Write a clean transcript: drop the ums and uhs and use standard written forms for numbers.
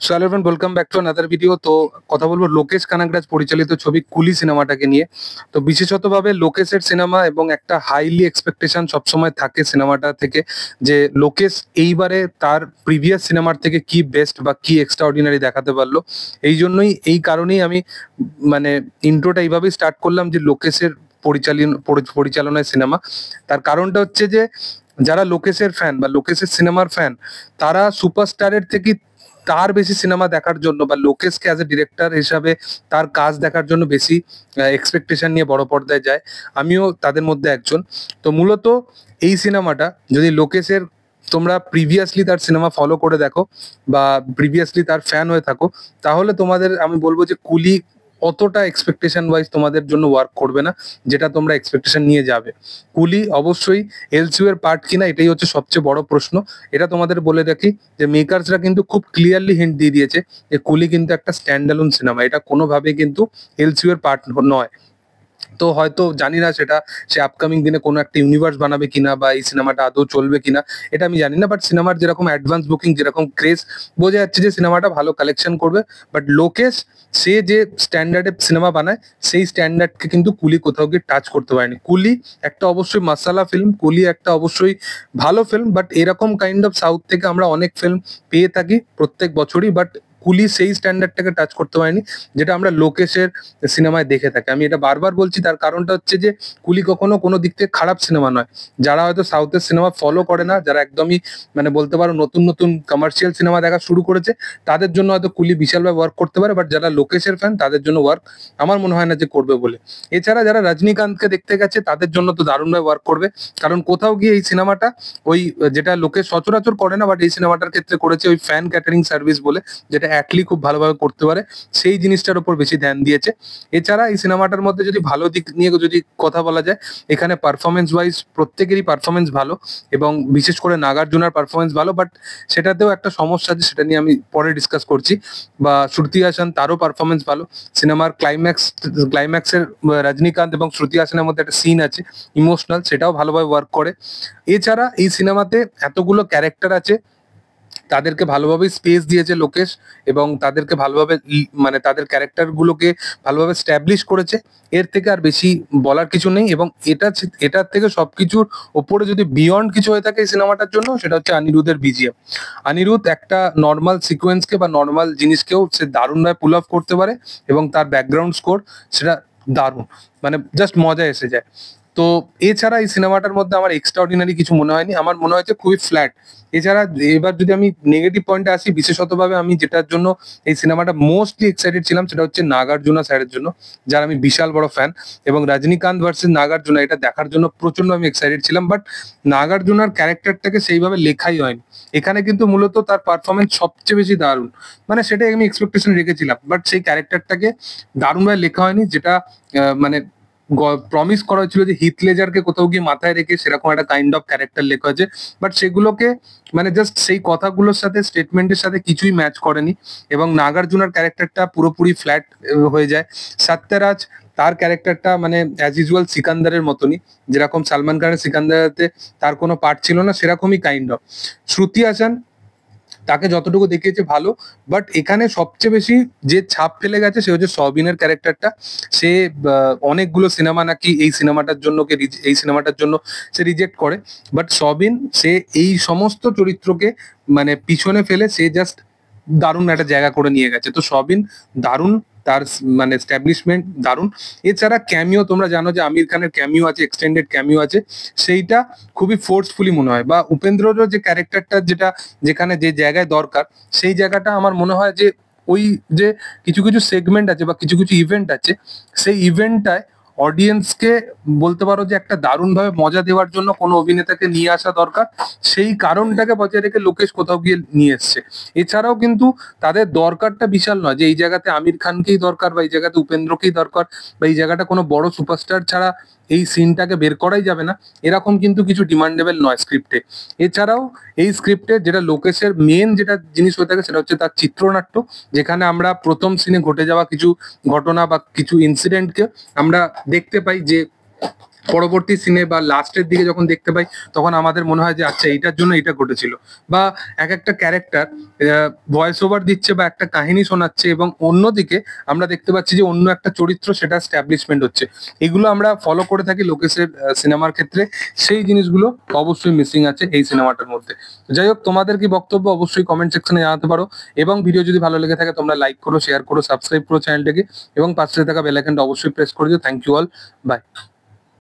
So hello everyone, welcome back to another video. তো কথা বলবো লোকেশ কানাগরাজ পরিচালিত ছবি কুলি সিনেমাটাকে নিয়ে। তো বিশেষতভাবে লোকেশের সিনেমা এবং একটা হাইলি এক্সপেকটেশন সবসময় থাকে সিনেমাটা থেকে, যে লোকেশ এইবারে তার প্রিভিয়াস সিনেমার থেকে কি বেস্ট বা কি এক্সট্রা অর্ডিনারি দেখাতে পারলো। এই কারণেই আমি মানে ইন্ট্রোটা এইভাবেই স্টার্ট করলাম যে লোকেশের পরিচালনায় সিনেমা। তার কারণটা হচ্ছে যে যারা লোকেশের ফ্যান বা লোকেশের সিনেমার ফ্যান, তারা সুপারস্টারের থেকে তার বেশি সিনেমা দেখার জন্য বা লোকেশকে অ্যাজ এ ডিরেক্টর হিসাবে তার কাজ দেখার জন্য বেশি এক্সপেকটেশন নিয়ে বড় পর্দায় যায়। আমিও তাদের মধ্যে একজন। তো মূলত এই সিনেমাটা যদি লোকেশের তোমরা প্রিভিয়াসলি তার সিনেমা ফলো করে দেখো বা প্রিভিয়াসলি তার ফ্যান হয়ে থাকো, তাহলে তোমাদের আমি বলবো যে কুলি অতটা এক্সপেকটেশন ওয়াইজ তোমাদের জন্য ওয়ার্ক করবে না, যেটা তোমরা এক্সপেকটেশন নিয়ে যাবে। কুলি অবশ্যই এলসিউ এর পার্ট কিনা, এটাই হচ্ছে সবচেয়ে বড় প্রশ্ন। এটা তোমাদের বলে রাখি যে মেকার্সরা কিন্তু খুব ক্লিয়ারলি হিন্ট দিয়ে দিয়েছে যে কুলি কিন্তু একটা স্ট্যান্ডঅ্যালোন সিনেমা, এটা কোনোভাবে কিন্তু এলসিউ এর পার্ট নয়। তো হয়তো জানি না সেটা সে আপকামিং দিনে কোনো একটা ইউনিভার্স বানাবে কিনা বা এই সিনেমাটা আদৌ চলবে কিনা, এটা আমি জানি না। বাট সিনেমার যেরকম অ্যাডভান্স বুকিং, যেরকম ক্রেজ, বোঝা যাচ্ছে যে সিনেমাটা ভালো কালেকশন করবে। বাট লোকেশ সে যে স্ট্যান্ডার্ডে সিনেমা বানায়, সেই স্ট্যান্ডার্ডকে কিন্তু কুলি কোথাও গিয়ে টাচ করতে পারেনি। কুলি একটা অবশ্যই মাসালা ফিল্ম, কুলি একটা অবশ্যই ভালো ফিল্ম, বাট এরকম কাইন্ড অফ সাউথ থেকে আমরা অনেক ফিল্ম পেয়ে থাকি প্রত্যেক বছরই, বাট কুলি সেই স্ট্যান্ডার্ডটাকে টাচ করতে পারেনি যেটা আমরা লোকেশের সিনেমায় দেখে থাকি। আমি এটা বারবার বলছি, তার কারণটা হচ্ছে যে কুলি কখনো কোনো দিক থেকে খারাপ সিনেমা নয়। যারা হয়তো সাউথের সিনেমা ফলো করে না, যারা একদমই মানে বলতে পারো নতুন নতুন কমার্শিয়াল সিনেমা দেখা শুরু করেছে, তাদের জন্য হয়তো কুলি বিশালভাবে ওয়ার্ক করতে পারে। বাট যারা লোকেশের ফ্যান, তাদের জন্য ওয়ার্ক আমার মনে হয় না যে করবে বলে। এছাড়া যারা রজনীকান্তকে দেখতে গেছে, তাদের জন্য তো দারুণভাবে ওয়ার্ক করবে, কারণ কোথাও গিয়ে এই সিনেমাটা ওই যেটা লোকে সচরাচর করে না, বাট এই সিনেমাটার ক্ষেত্রে করেছে ওই ফ্যান ক্যাটারিং সার্ভিস বলে, যেটা অ্যাটলি খুব ভালোভাবে করতে পারে, সেই জিনিসটার উপর বেশি ধ্যান দিয়েছে। এছাড়া এই সিনেমাটার মধ্যে যদি ভালো দিক নিয়ে যদি কথা বলা যায়, এখানে পারফরমেন্স ওয়াইজ প্রত্যেকেরই পারফরমেন্স ভালো, এবং বিশেষ করে নাগার্জুনার পারফরমেন্স ভালো। বাট সেটাতেও একটা সমস্যা আছে, সেটা নিয়ে আমি পরে ডিসকাস করছি। বা শ্রুতি হাসান, তারও পারফরমেন্স ভালো। সিনেমার ক্লাইম্যাক্সের রজনীকান্ত এবং শ্রুতি হাসানের মধ্যে একটা সিন আছে ইমোশনাল, সেটাও ভালোভাবে ওয়ার্ক করে। এছাড়া এই সিনেমাতে এতগুলো ক্যারেক্টার আছে, তাদেরকে ভালোভাবে স্পেস দিয়েছে লোকেশ, এবং তাদেরকে ভালোভাবে মানে তাদের ক্যারেক্টার গুলোকে ভালোভাবে স্ট্যাবলিশ করেছে। এর থেকে আর বেশি বলার কিছু নেই। এবং এটার থেকে সবকিছুর ওপরে যদি বিয়ন্ড কিছু হয়ে থাকে এই সিনেমাটার জন্য, সেটা হচ্ছে অনিরুদ্ধের বিজিএম। অনিরুদ্ধ একটা নর্মাল সিকোয়েন্সকে বা নর্মাল জিনিসকেও সে দারুণভাবে পুল অফ করতে পারে, এবং তার ব্যাকগ্রাউন্ড স্কোর সেটা দারুণ, মানে জাস্ট মজা এসে যায়। তো এছাড়া এই সিনেমাটার মধ্যে আমার এক্সট্রা অর্ডিনারি কিছু মনে হয়নি, আমার মনে হয়েছে খুবই ফ্ল্যাট। এছাড়া এবার যদি আমি নেগেটিভ পয়েন্টে আসি, বিশেষতভাবে আমি যেটার জন্য এই সিনেমাটা মোস্টলি এক্সাইটেড ছিলাম, সেটা হচ্ছে নাগার্জুনা স্যারের জন্য, যার আমি বিশাল বড় ফ্যান। এবং রজনীকান্ত ভার্সেস নাগার্জুনা, এটা দেখার জন্য প্রচন্ড আমি এক্সাইটেড ছিলাম। বাট নাগার্জুনার ক্যারেক্টারটাকে সেইভাবে লেখাই হয়নি এখানে, কিন্তু মূলত তার পারফরমেন্স সবচেয়ে বেশি দারুণ, মানে সেটাই আমি এক্সপেকটেশন রেখেছিলাম। বাট সেই ক্যারেক্টারটাকে দারুণভাবে লেখা হয়নি, যেটা মানে প্রমিস করা হয়েছিল যে হিথ লেজারকে কোথাও গিয়ে মাথায় রেখে সেরকম একটা কাইন্ড অফ ক্যারেক্টার লেখা হয়েছে। বাট সেগুলোকে মানে জাস্ট সেই কথাগুলোর সাথে, স্টেটমেন্টের সাথে কিছুই ম্যাচ করেনি, এবং নাগার্জুনার ক্যারেক্টারটা পুরোপুরি ফ্ল্যাট হয়ে যায়। সত্যরাজ, তার ক্যারেক্টারটা মানে অ্যাজ ইউজুয়াল সিকান্দারের মতনই, যেরকম সালমান খানের সিকান্দারেতে তার কোনো পার্ট ছিল না, সেরকমই কাইন্ড অফ। শ্রুতি হাসান, তাকে যতটুকু দেখিয়েছে ভালো, বাট এখানে সবচেয়ে বেশি যে ছাপ ফেলে গেছে সে হচ্ছে সবিনের ক্যারেক্টারটা। সে অনেকগুলো সিনেমা নাকি এই সিনেমাটার জন্য সে রিজেক্ট করে, বাট সবিন সে এই সমস্ত চরিত্রকে মানে পিছনে ফেলে সে জাস্ট দারুণ একটা জায়গা করে নিয়ে গেছে। তো সবিন দারুণ, তার মানে এস্টাবলিশমেন্ট দারুণ। এছাড়া ক্যামিও, তোমরা জানো যে আমির খানের ক্যামিও আছে, এক্সটেন্ডেড ক্যামিও আছে, সেইটা খুবই ফোর্সফুলি মনে হয়। বা উপেন্দ্ররও যে ক্যারেক্টারটা, যেখানে যে জায়গায় দরকার, সেই জায়গাটা আমার মনে হয় যে ওই যে কিছু কিছু সেগমেন্ট আছে বা কিছু কিছু ইভেন্ট আছে, সেই ইভেন্টটায় অডিয়েন্সকে বলতে পারো যে একটা দারুণভাবে মজা দেওয়ার জন্য কোনো অভিনেতাকে নিয়ে আসা দরকার, সেই কারণটাকে বজায় রেখে লোকেশ কোথাও গিয়ে নিয়ে এসছে। এছাড়াও কিন্তু তাদের দরকারটা বিশাল নয়, যে এই জায়গাতে আমির খানকেই দরকার বা এই জায়গাতে উপেন্দ্রকেই দরকার বা এই জায়গাটা কোনো বড় সুপারস্টার ছাড়া এই সিনটাকে বের করাই যাবে না, এরকম কিন্তু কিছু ডিমান্ডেবল নয় স্ক্রিপ্টে। এছাড়াও এই স্ক্রিপ্টে যেটা লোকেশের মেন যেটা জিনিস হয়ে থাকে, সেটা হচ্ছে তার চিত্রনাট্য, যেখানে আমরা প্রথম সিনে ঘটে যাওয়া কিছু ঘটনা বা কিছু ইনসিডেন্টকে আমরা দেখতে পাই যে পরবর্তী সিনে বা লাস্টের দিকে যখন দেখতে পাই তখন আমাদের মনে হয় যে আচ্ছা এইটার জন্য এটা ঘটেছিল। বা এক একটা ক্যারেক্টার ভয়েস ওভার দিচ্ছে বা একটা কাহিনী শোনাচ্ছে এবং অন্যদিকে আমরা দেখতে পাচ্ছি যে অন্য একটা চরিত্র সেটা স্ট্যাবলিশমেন্ট হচ্ছে। এগুলো আমরা ফলো করে থাকি লোকেশের সিনেমার ক্ষেত্রে। সেই জিনিসগুলো অবশ্যই মিসিং আছে এই সিনেমাটার মধ্যে। যাই হোক, তোমাদের কি বক্তব্য অবশ্যই কমেন্ট সেকশনে জানাতে পারো, এবং ভিডিও যদি ভালো লেগে থাকে তোমরা লাইক করো, শেয়ার করো, সাবস্ক্রাইব করো চ্যানেলটাকে, এবং পাশে থাকা বেল আইকনটা অবশ্যই প্রেস করে দিও। Thank you all, by.